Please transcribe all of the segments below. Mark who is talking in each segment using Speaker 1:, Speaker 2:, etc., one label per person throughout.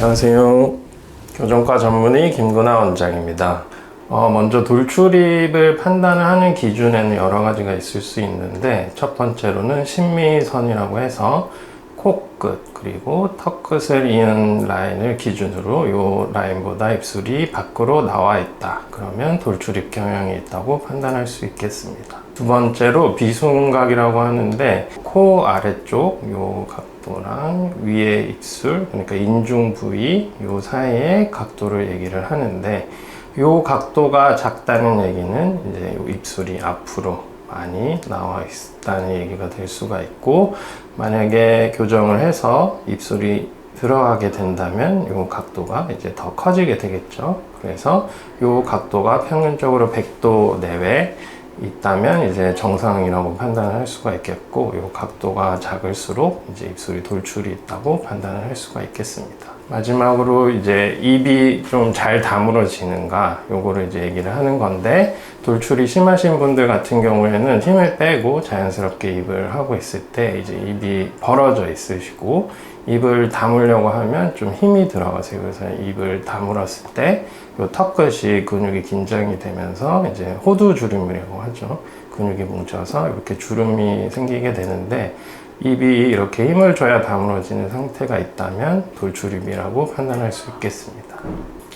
Speaker 1: 안녕하세요. 교정과 전문의 김구나 원장입니다. 먼저 돌출입을 판단을 하는 기준에는 여러 가지가 있을 수 있는데, 첫 번째로는 심미선이라고 해서 코끝 그리고 턱끝을 이은 라인을 기준으로 이 라인보다 입술이 밖으로 나와 있다, 그러면 돌출입 경향이 있다고 판단할 수 있겠습니다. 두 번째로 비순각이라고 하는데, 코 아래쪽 요 각도랑 위에 입술, 그러니까 인중 부위 요 사이의 각도를 얘기를 하는데, 요 각도가 작다는 얘기는 이제 요 입술이 앞으로 많이 나와 있다는 얘기가 될 수가 있고, 만약에 교정을 해서 입술이 들어가게 된다면 이 각도가 이제 더 커지게 되겠죠. 그래서 이 각도가 평균적으로 100도 내외 있다면 이제 정상이라고 판단을 할 수가 있겠고, 이 각도가 작을수록 이제 입술이 돌출이 있다고 판단을 할 수가 있겠습니다. 마지막으로 이제 입이 좀 잘 다물어지는가, 요거를 이제 얘기를 하는 건데, 돌출이 심하신 분들 같은 경우에는 힘을 빼고 자연스럽게 입을 하고 있을 때 이제 입이 벌어져 있으시고, 입을 다물려고 하면 좀 힘이 들어가세요. 그래서 입을 다물었을 때 요 턱끝이 근육이 긴장이 되면서 이제 호두주름이라고 하죠. 근육이 뭉쳐서 이렇게 주름이 생기게 되는데, 입이 이렇게 힘을 줘야 다물어지는 상태가 있다면 돌출입이라고 판단할 수 있겠습니다.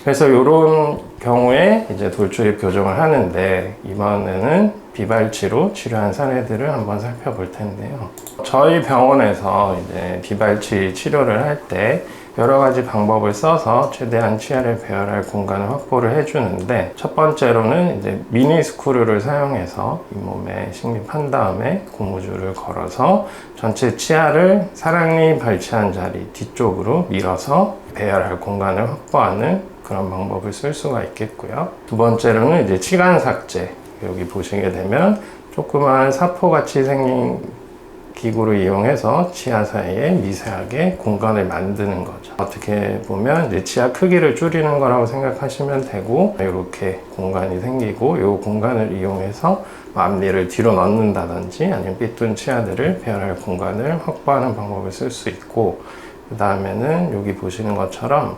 Speaker 1: 그래서 이런 경우에 이제 돌출입 교정을 하는데, 이번에는 비발치로 치료한 사례들을 한번 살펴볼 텐데요. 저희 병원에서 이제 비발치 치료를 할 때 여러 가지 방법을 써서 최대한 치아를 배열할 공간을 확보를 해주는데, 첫 번째로는 이제 미니 스크류를 사용해서 잇몸에 식립한 다음에 고무줄을 걸어서 전체 치아를 사랑니 발치한 자리 뒤쪽으로 밀어서 배열할 공간을 확보하는 그런 방법을 쓸 수가 있겠고요. 두 번째로는 이제 치간 삭제, 여기 보시게 되면 조그만 사포 같이 생긴 기구를 이용해서 치아 사이에 미세하게 공간을 만드는 거죠. 어떻게 보면 이제 치아 크기를 줄이는 거라고 생각하시면 되고, 이렇게 공간이 생기고 이 공간을 이용해서 앞니를 뒤로 넣는다든지 아니면 삐뚤 치아들을 배열할 공간을 확보하는 방법을 쓸 수 있고, 그 다음에는 여기 보시는 것처럼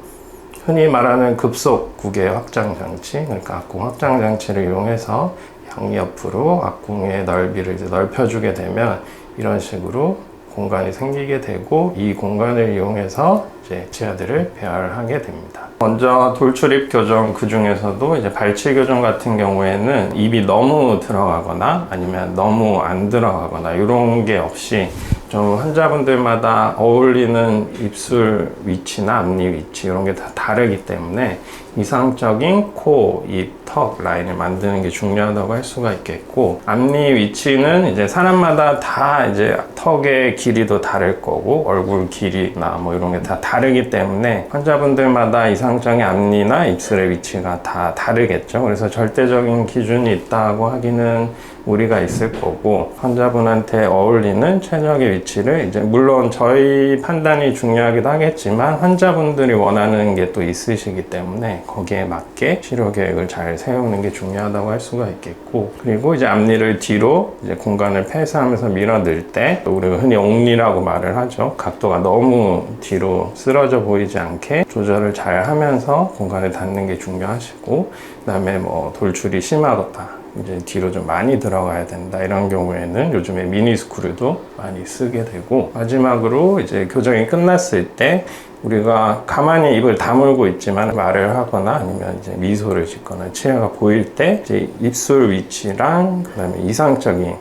Speaker 1: 흔히 말하는 급속 구개 확장 장치, 그러니까 악궁 확장 장치를 이용해서 양옆으로 악궁의 넓이를 이제 넓혀주게 되면 이런 식으로 공간이 생기게 되고, 이 공간을 이용해서 이제 치아들을 배열하게 됩니다. 먼저 돌출입 교정, 그 중에서도 이제 발치 교정 같은 경우에는 입이 너무 들어가거나 아니면 너무 안 들어가거나 이런 게 없이 좀 환자분들마다 어울리는 입술 위치나 앞니 위치 이런 게 다 다르기 때문에 이상적인 코, 입, 턱 라인을 만드는 게 중요하다고 할 수가 있겠고, 앞니 위치는 이제 사람마다 다 이제 턱의 길이도 다를 거고 얼굴 길이나 뭐 이런 게 다 다르기 때문에 환자분들마다 이상적인 앞니나 입술의 위치가 다 다르겠죠. 그래서 절대적인 기준이 있다고 하기는 무리가 있을 거고, 환자분한테 어울리는 최적의 위치를 이제 물론 저희 판단이 중요하기도 하겠지만 환자분들이 원하는 게 또 있으시기 때문에 거기에 맞게 치료 계획을 잘 세우는 게 중요하다고 할 수가 있겠고, 그리고 이제 앞니를 뒤로 이제 공간을 폐쇄하면서 밀어넣을 때, 또 우리가 흔히 옥니라고 말을 하죠. 각도가 너무 뒤로 쓰러져 보이지 않게 조절을 잘 하면서 공간을 닫는 게 중요하시고, 그 다음에 뭐 돌출이 심하다, 이제 뒤로 좀 많이 들어가야 된다, 이런 경우에는 요즘에 미니 스크류도 많이 쓰게 되고, 마지막으로 이제 교정이 끝났을 때 우리가 가만히 입을 다물고 있지만 말을 하거나 아니면 이제 미소를 짓거나 치아가 보일 때 이제 입술 위치랑 그다음에 이상적인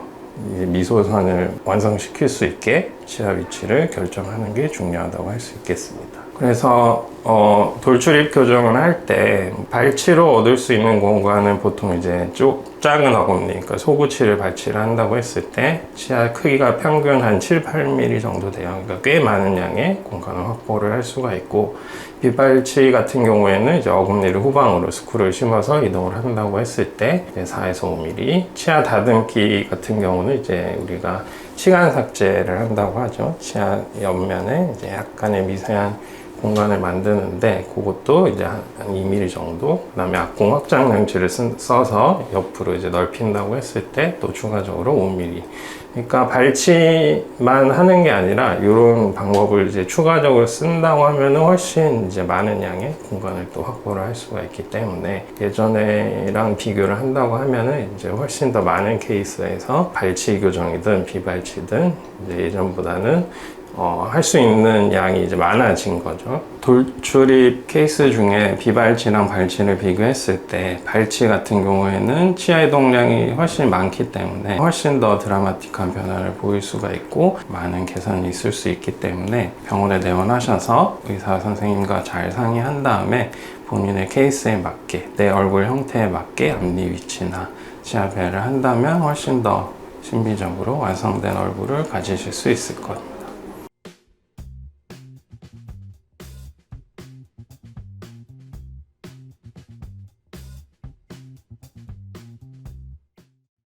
Speaker 1: 미소선을 완성시킬 수 있게 치아 위치를 결정하는 게 중요하다고 할 수 있겠습니다. 그래서 돌출입 교정을 할 때 발치로 얻을 수 있는 공간은 보통 이제 작은 어금니, 그러니까 소구치를 발치를 한다고 했을 때 치아 크기가 평균 한 7, 8mm 정도 돼요. 그러니까 꽤 많은 양의 공간을 확보를 할 수가 있고, 비발치 같은 경우에는 이제 어금니를 후방으로 스크류를 심어서 이동을 한다고 했을 때 4에서 5mm, 치아 다듬기 같은 경우는 이제 우리가 치간 삭제를 한다고 하죠. 치아 옆면에 이제 약간의 미세한 공간을 만드는데 그것도 이제 한 2mm 정도, 그 다음에 악공 확장 장치를 써서 옆으로 이제 넓힌다고 했을 때 또 추가적으로 5mm. 그러니까 발치만 하는 게 아니라 이런 방법을 이제 추가적으로 쓴다고 하면은 훨씬 이제 많은 양의 공간을 또 확보를 할 수가 있기 때문에 예전에랑 비교를 한다고 하면은 이제 훨씬 더 많은 케이스에서 발치 교정이든 비발치든 이제 예전보다는 할 수 있는 양이 이제 많아진 거죠. 돌출입 케이스 중에 비발치랑 발치를 비교했을 때 발치 같은 경우에는 치아 이동량이 훨씬 많기 때문에 훨씬 더 드라마틱한 변화를 보일 수가 있고 많은 개선이 있을 수 있기 때문에 병원에 내원하셔서 의사 선생님과 잘 상의한 다음에 본인의 케이스에 맞게 내 얼굴 형태에 맞게 앞니 위치나 치아 배를 한다면 훨씬 더 신비적으로 완성된 얼굴을 가지실 수 있을 것.